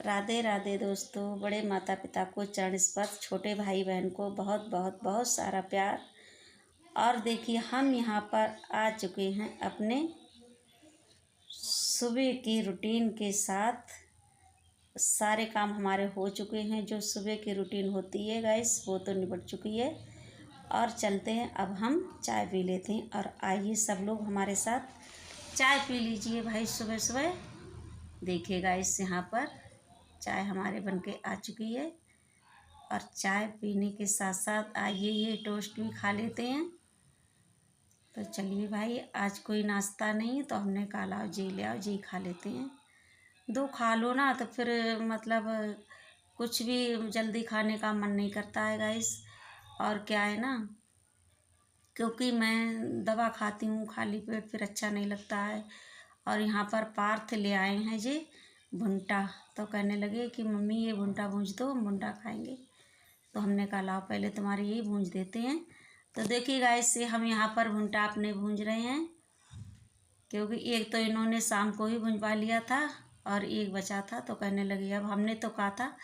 राधे राधे दोस्तों। बड़े माता पिता को चरण स्पर्श, छोटे भाई बहन को बहुत बहुत बहुत सारा प्यार। और देखिए हम यहाँ पर आ चुके हैं अपने सुबह की रूटीन के साथ। सारे काम हमारे हो चुके हैं, जो सुबह की रूटीन होती है गाइस वो तो निपट चुकी है। और चलते हैं, अब हम चाय पी लेते हैं। और आइए सब लोग हमारे साथ चाय पी लीजिए भाई सुबह सुबह। देखिए गाइस यहाँ पर चाय हमारे बनके आ चुकी है। और चाय पीने के साथ साथ आइए ये टोस्ट भी खा लेते हैं। तो चलिए भाई, आज कोई नाश्ता नहीं तो हमने कहा लाओ जी ले आओ जी खा लेते हैं। दो खा लो ना तो फिर मतलब कुछ भी जल्दी खाने का मन नहीं करता है गाइस। और क्या है ना, क्योंकि मैं दवा खाती हूँ खाली पेट, फिर अच्छा नहीं लगता है। और यहाँ पर पार्थ ले आए हैं जी भुंटा, तो कहने लगे कि मम्मी ये भुंटा भूंज दो, हम भुंटा खाएंगे। तो हमने कहा लाओ पहले तुम्हारे यही भूंज देते हैं। तो देखिए गाइस से हम यहाँ पर भुंटा अपने भूंज रहे हैं, क्योंकि एक तो इन्होंने शाम को ही भुंजवा लिया था और एक बचा था। तो कहने लगे, अब हमने तो कहा था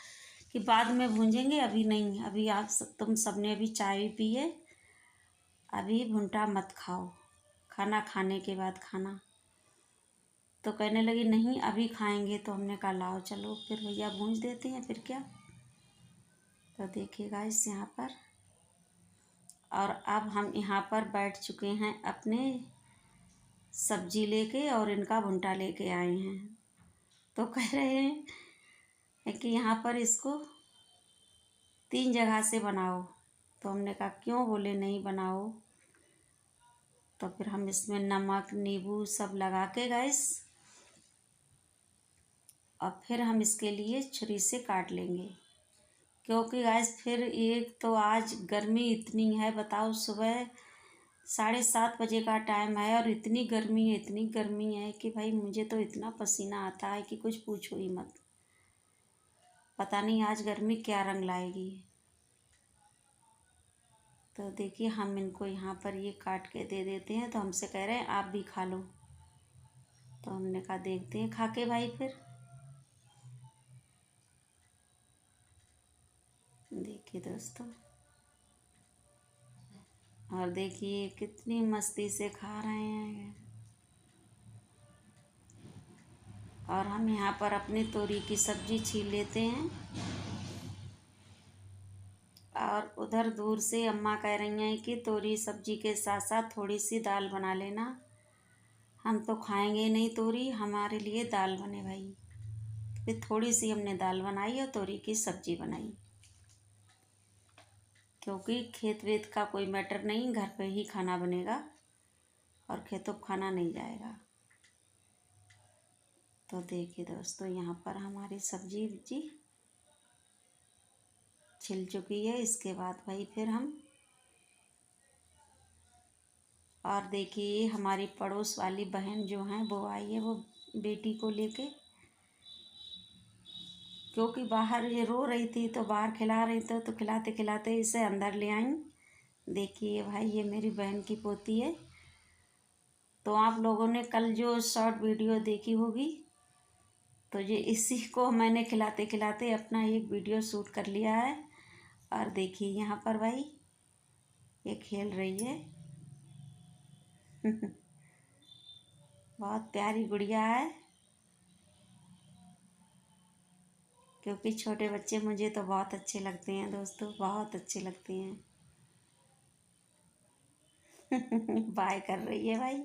कि बाद में भूंजेंगे, अभी नहीं, अभी आप तुम सबने अभी चाय भी पी है, अभी भुंटा मत खाओ, खाना खाने के बाद खाना। तो कहने लगी नहीं अभी खाएंगे। तो हमने कहा लाओ चलो फिर भैया भूंज देते हैं, फिर क्या। तो देखिएगा इस यहाँ पर, और अब हम यहाँ पर बैठ चुके हैं अपने सब्जी लेके, और इनका भुंटा लेके आए हैं। तो कह रहे हैं कि यहाँ पर इसको 3 जगह से बनाओ। तो हमने कहा क्यों, बोले नहीं बनाओ। तो फिर हम इसमें नमक नींबू सब लगा के गाइस, और फिर हम इसके लिए छुरी से काट लेंगे। क्योंकि गाइस फिर एक तो आज गर्मी इतनी है, बताओ सुबह 7:30 बजे का टाइम है और इतनी गर्मी है कि भाई मुझे तो इतना पसीना आता है कि कुछ पूछो ही मत। पता नहीं आज गर्मी क्या रंग लाएगी। तो देखिए हम इनको यहाँ पर ये काट के दे देते हैं। तो हमसे कह रहे हैं आप भी खा लो। तो हमने कहा देखते हैं खा के भाई। फिर देखिए दोस्तों, और देखिए कितनी मस्ती से खा रहे हैं। और हम यहाँ पर अपनी तोरी की सब्जी छील लेते हैं। और उधर दूर से अम्मा कह रही हैं कि तोरी सब्जी के साथ साथ थोड़ी सी दाल बना लेना, हम तो खाएंगे नहीं तोरी, हमारे लिए दाल बने भाई। फिर थोड़ी सी हमने दाल बनाई और तोरी की सब्जी बनाई, क्योंकि खेत वेत का कोई मैटर नहीं, घर पे ही खाना बनेगा और खेतों खाना नहीं जाएगा। तो देखिए दोस्तों यहाँ पर हमारी सब्जी जी छिल चुकी है। इसके बाद भाई फिर हम, और देखिए हमारी पड़ोस वाली बहन जो हैं वो आई है, वो बेटी को लेके, क्योंकि बाहर ये रो रही थी तो बाहर खिला रही थी, तो खिलाते खिलाते इसे अंदर ले आई। देखिए भाई ये मेरी बहन की पोती है। तो आप लोगों ने कल जो शॉर्ट वीडियो देखी होगी, तो ये इसी को मैंने खिलाते खिलाते अपना एक वीडियो शूट कर लिया है। और देखिए यहाँ पर भाई ये खेल रही है। बहुत प्यारी गुड़िया है, क्योंकि छोटे बच्चे मुझे तो बहुत अच्छे लगते हैं दोस्तों, बहुत अच्छे लगते हैं। बाय कर रही है भाई।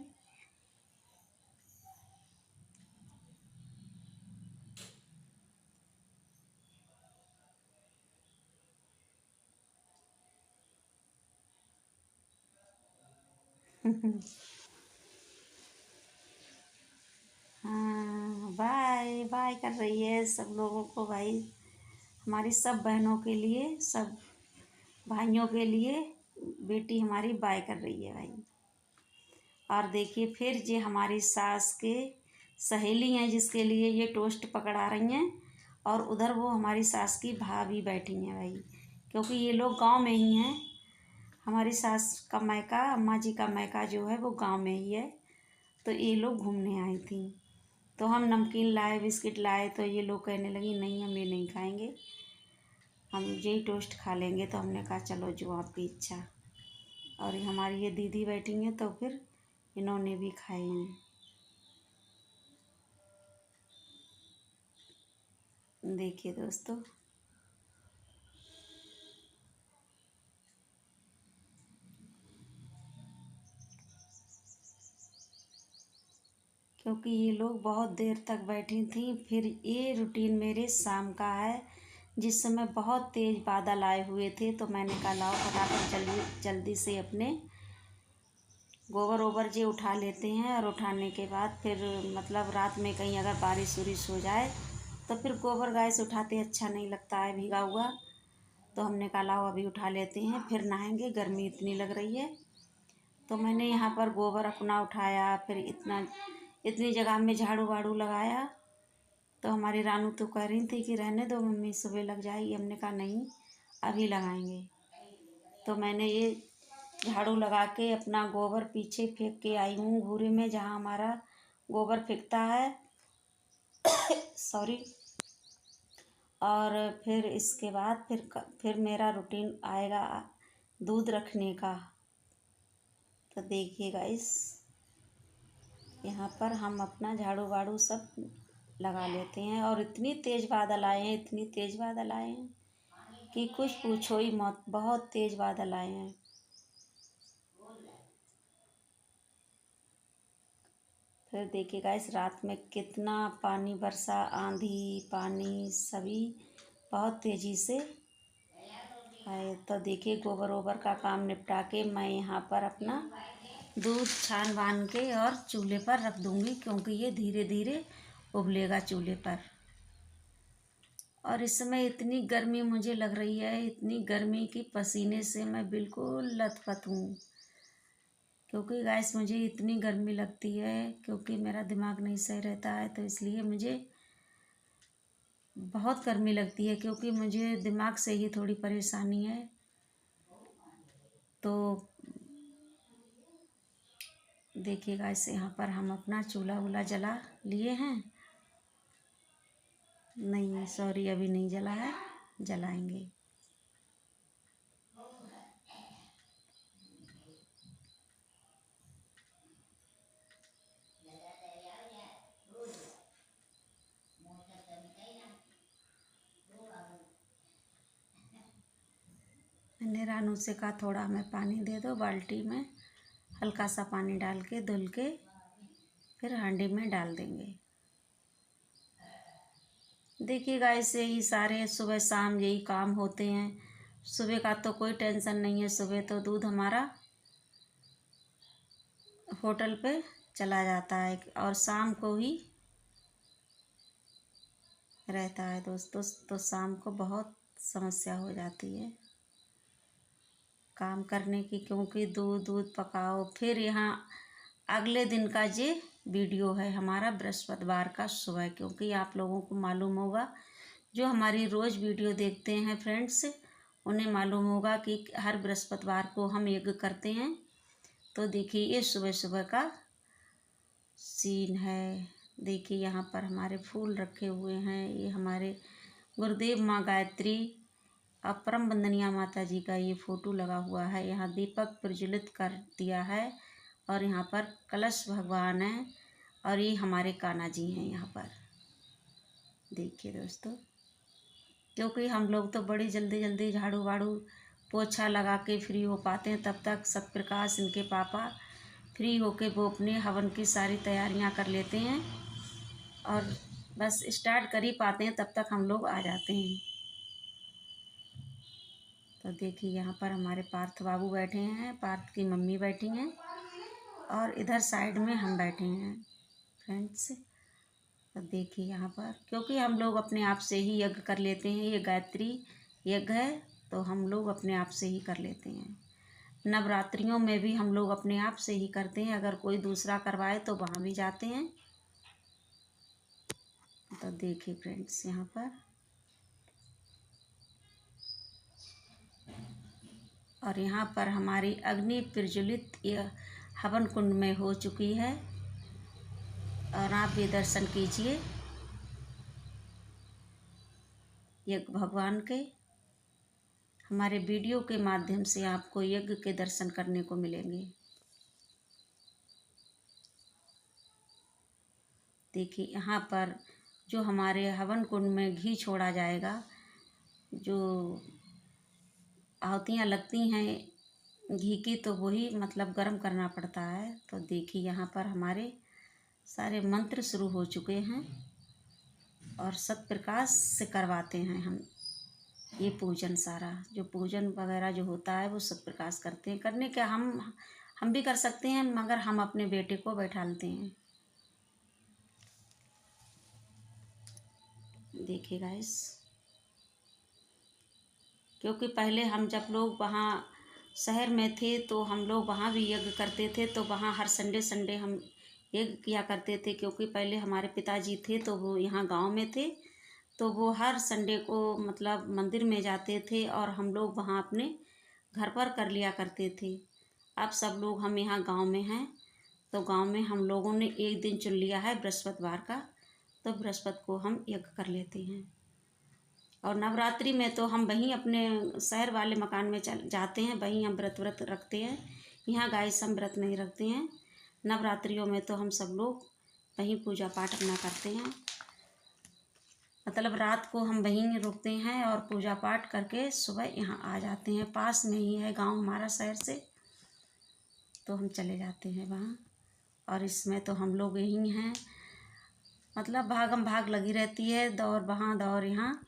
हाँ बाय बाय कर रही है सब लोगों को भाई, हमारी सब बहनों के लिए, सब भाइयों के लिए बेटी हमारी बाय कर रही है भाई। और देखिए फिर ये हमारी सास के सहेली हैं जिसके लिए ये टोस्ट पकड़ा रही हैं, और उधर वो हमारी सास की भाभी बैठी हैं भाई, क्योंकि ये लोग गांव में ही हैं। हमारी सास का मायका, अम्मा जी का मायका जो है वो गांव में ही है। तो ये लोग घूमने आई थी। तो हम नमकीन लाए, बिस्किट लाए, तो ये लोग कहने लगी नहीं हम ये नहीं खाएंगे, हम यही टोस्ट खा लेंगे। तो हमने कहा चलो जो आपकी इच्छा। और हमारी ये दीदी बैठी हैं तो फिर इन्होंने भी खाए हैं। देखिए दोस्तों, क्योंकि ये लोग बहुत देर तक बैठी थी। फिर ये रूटीन मेरे शाम का है, जिस समय बहुत तेज़ बादल आए हुए थे, तो मैंने कहा लाओ फटाफट जल्दी जल्दी से अपने गोबर ओबर जे उठा लेते हैं। और उठाने के बाद फिर मतलब रात में कहीं अगर बारिश उरिश हो जाए तो फिर गोबर गैस उठाते अच्छा नहीं लगता है भीगा हुआ। तो हमने कहा लाओ अभी उठा लेते हैं, फिर नहाएंगे, गर्मी इतनी लग रही है। तो मैंने यहाँ पर गोबर अपना उठाया, फिर इतनी जगह में झाड़ू वाड़ू लगाया। तो हमारी रानू तो कह रही थी कि रहने दो मम्मी, सुबह लग जाएगी। हमने कहा नहीं, अभी लगाएंगे। तो मैंने ये झाड़ू लगा के अपना गोबर पीछे फेंक के आई हूँ घूरे में, जहाँ हमारा गोबर फेंकता है। सॉरी। और फिर इसके बाद फिर मेरा रूटीन आएगा दूध रखने का। तो देखिए गाइस, यहाँ पर हम अपना झाड़ू वाड़ू सब लगा लेते हैं। और इतनी तेज़ बादल आए हैं, इतनी तेज़ बादल आए हैं कि कुछ पूछो ही मत, बहुत तेज़ बादल आए हैं। फिर देखिए गाइस, रात में कितना पानी बरसा, आंधी पानी सभी बहुत तेज़ी से आए। तो देखिए गोबर ओबर का काम निपटा के मैं यहाँ पर अपना दूध छान बान के और चूल्हे पर रख दूँगी, क्योंकि ये धीरे धीरे उबलेगा चूल्हे पर। और इस समय इतनी गर्मी मुझे लग रही है, इतनी गर्मी की पसीने से मैं बिल्कुल लथपथ हूँ। क्योंकि गैस मुझे इतनी गर्मी लगती है, क्योंकि मेरा दिमाग नहीं सही रहता है, तो इसलिए मुझे बहुत गर्मी लगती है। क्योंकि मुझे दिमाग से ही थोड़ी परेशानी है। तो देखिएगा, इसे यहाँ पर हम अपना चूल्हा वूल्हा जला लिए हैं। नहीं सॉरी, अभी नहीं जला है, जलाएंगे। मैंने रानू से कहा थोड़ा हमें पानी दे दो, बाल्टी में हल्का सा पानी डाल के धुल के फिर हांडी में डाल देंगे। देखिएगा, ऐसे ही सारे सुबह शाम यही काम होते हैं। सुबह का तो कोई टेंशन नहीं है, सुबह तो दूध हमारा होटल पे चला जाता है और शाम को ही रहता है दोस्तों। तो शाम को बहुत समस्या हो जाती है काम करने की, क्योंकि दूध पकाओ। फिर यहाँ अगले दिन का ये वीडियो है हमारा बृहस्पतिवार का सुबह, क्योंकि आप लोगों को मालूम होगा, जो हमारी रोज़ वीडियो देखते हैं फ्रेंड्स, उन्हें मालूम होगा कि हर बृहस्पतिवार को हम यज्ञ करते हैं। तो देखिए ये सुबह सुबह का सीन है। देखिए यहाँ पर हमारे फूल रखे हुए हैं, ये हमारे गुरुदेव माँ गायत्री और परम वंदनीय माता जी का ये फ़ोटो लगा हुआ है। यहाँ दीपक प्रज्वलित कर दिया है और यहाँ पर कलश भगवान है और ये हमारे कान्हा जी हैं यहाँ पर। देखिए दोस्तों, क्योंकि हम लोग तो बड़ी जल्दी जल्दी झाड़ू वाड़ू पोछा लगा के फ्री हो पाते हैं, तब तक सत्यप्रकाश इनके पापा फ्री होके वो अपने हवन की सारी तैयारियां कर लेते हैं और बस स्टार्ट कर ही पाते हैं, तब तक हम लोग आ जाते हैं। तो देखिए यहाँ पर हमारे पार्थ बाबू बैठे हैं, पार्थ की मम्मी बैठी हैं और इधर साइड में हम बैठे हैं फ्रेंड्स। तो देखिए यहाँ पर, क्योंकि हम लोग अपने आप से ही यज्ञ कर लेते हैं, ये गायत्री यज्ञ है तो हम लोग अपने आप से ही कर लेते हैं। नवरात्रियों में भी हम लोग अपने आप से ही करते हैं, अगर कोई दूसरा करवाए तो वहाँ भी जाते हैं। तो देखिए फ्रेंड्स यहाँ पर, और यहाँ पर हमारी अग्नि प्रज्वलित हवन कुंड में हो चुकी है और आप भी दर्शन कीजिए यज्ञ भगवान के। हमारे वीडियो के माध्यम से आपको यज्ञ के दर्शन करने को मिलेंगे। देखिए यहाँ पर जो हमारे हवन कुंड में घी छोड़ा जाएगा, जो आहुतियाँ लगती हैं घी की, तो वही मतलब गर्म करना पड़ता है। तो देखिए यहाँ पर हमारे सारे मंत्र शुरू हो चुके हैं और सत प्रकाश से करवाते हैं हम ये पूजन। सारा जो पूजन वगैरह जो होता है वो सत प्रकाश करते हैं। करने क्या हम भी कर सकते हैं, मगर हम अपने बेटे को बैठालते हैं। देखिए गाइस, क्योंकि पहले हम जब लोग वहाँ शहर में थे तो हम लोग वहाँ भी यज्ञ करते थे, तो वहाँ हर संडे संडे हम यज्ञ किया करते थे। क्योंकि पहले हमारे पिताजी थे तो वो यहाँ गांव में थे, तो वो हर संडे को मतलब मंदिर में जाते थे और हम लोग वहाँ अपने घर पर कर लिया करते थे। अब सब लोग हम यहाँ गांव में हैं, तो गांव में हम लोगों ने एक दिन चुन लिया है बृहस्पतिवार का, तो बृहस्पति को हम यज्ञ कर लेते हैं। और नवरात्रि में तो हम वहीं अपने शहर वाले मकान में जाते हैं, वहीं हम व्रत रखते हैं। यहाँ गाइस हम व्रत नहीं रखते हैं। नवरात्रियों में तो हम सब लोग वहीं पूजा पाठ अपना करते हैं, मतलब रात को हम वहीं रुकते हैं और पूजा पाठ करके सुबह यहाँ आ जाते हैं। पास में ही है गांव हमारा शहर से, तो हम चले जाते हैं वहाँ। और इसमें तो हम लोग यहीं हैं, मतलब भागम भाग लगी रहती है, दौड़ वहाँ दौड़ यहाँ,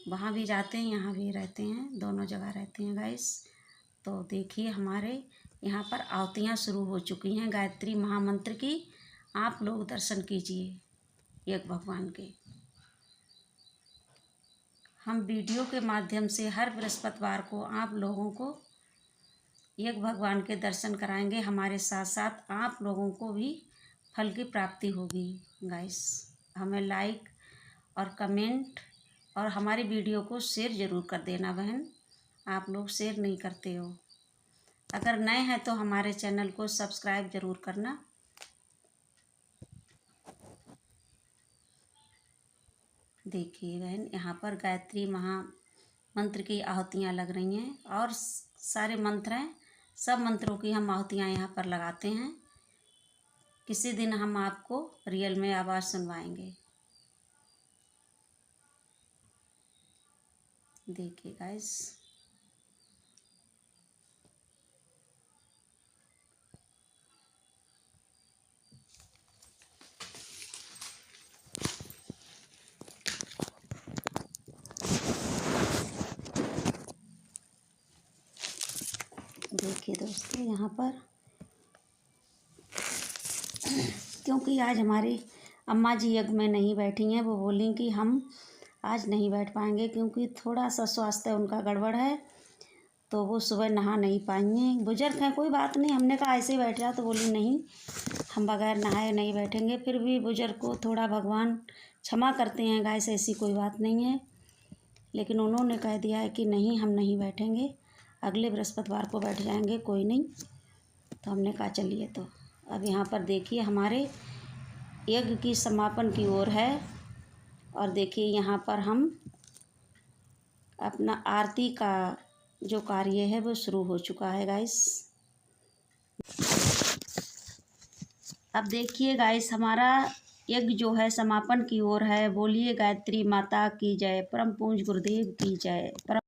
वहाँ भी जाते हैं यहाँ भी रहते हैं, दोनों जगह रहते हैं गाइस। तो देखिए हमारे यहाँ पर आहुतियाँ शुरू हो चुकी हैं गायत्री महामंत्र की। आप लोग दर्शन कीजिए यज्ञ भगवान के। हम वीडियो के माध्यम से हर बृहस्पतिवार को आप लोगों को यज्ञ भगवान के दर्शन कराएंगे। हमारे साथ साथ आप लोगों को भी फल की प्राप्ति होगी गाइस। हमें लाइक और कमेंट और हमारी वीडियो को शेयर ज़रूर कर देना बहन, आप लोग शेयर नहीं करते हो। अगर नए हैं तो हमारे चैनल को सब्सक्राइब ज़रूर करना। देखिए बहन, यहाँ पर गायत्री महामंत्र की आहुतियाँ लग रही हैं और सारे मंत्र हैं, सब मंत्रों की हम आहुतियाँ यहाँ पर लगाते हैं। किसी दिन हम आपको रियल में आवाज़ सुनवाएंगे। देखिए गाइस, देखिए दोस्तों यहाँ पर क्योंकि आज हमारी अम्मा जी यज्ञ में नहीं बैठी हैं, वो बोली कि हम आज नहीं बैठ पाएंगे क्योंकि थोड़ा सा स्वास्थ्य उनका गड़बड़ है, तो वो सुबह नहा नहीं पाएंगे। बुजुर्ग हैं, कोई बात नहीं। हमने कहा ऐसे ही बैठ जाओ, तो बोली नहीं, हम बगैर नहाए नहीं बैठेंगे। फिर भी बुजुर्ग को थोड़ा भगवान क्षमा करते हैं गाइस, ऐसी कोई बात नहीं है। लेकिन उन्होंने कह दिया है कि नहीं, हम नहीं बैठेंगे, अगले बृहस्पतिवार को बैठ जाएंगे, कोई नहीं। तो हमने कहा चलिए। तो अब यहाँ पर देखिए हमारे यज्ञ की समापन की ओर है और देखिए यहाँ पर हम अपना आरती का जो कार्य है वो शुरू हो चुका है गाइस। अब देखिए गाइस, हमारा यज्ञ जो है समापन की ओर है। बोलिए गायत्री माता की जय, परम पूज्य गुरुदेव की जय। परम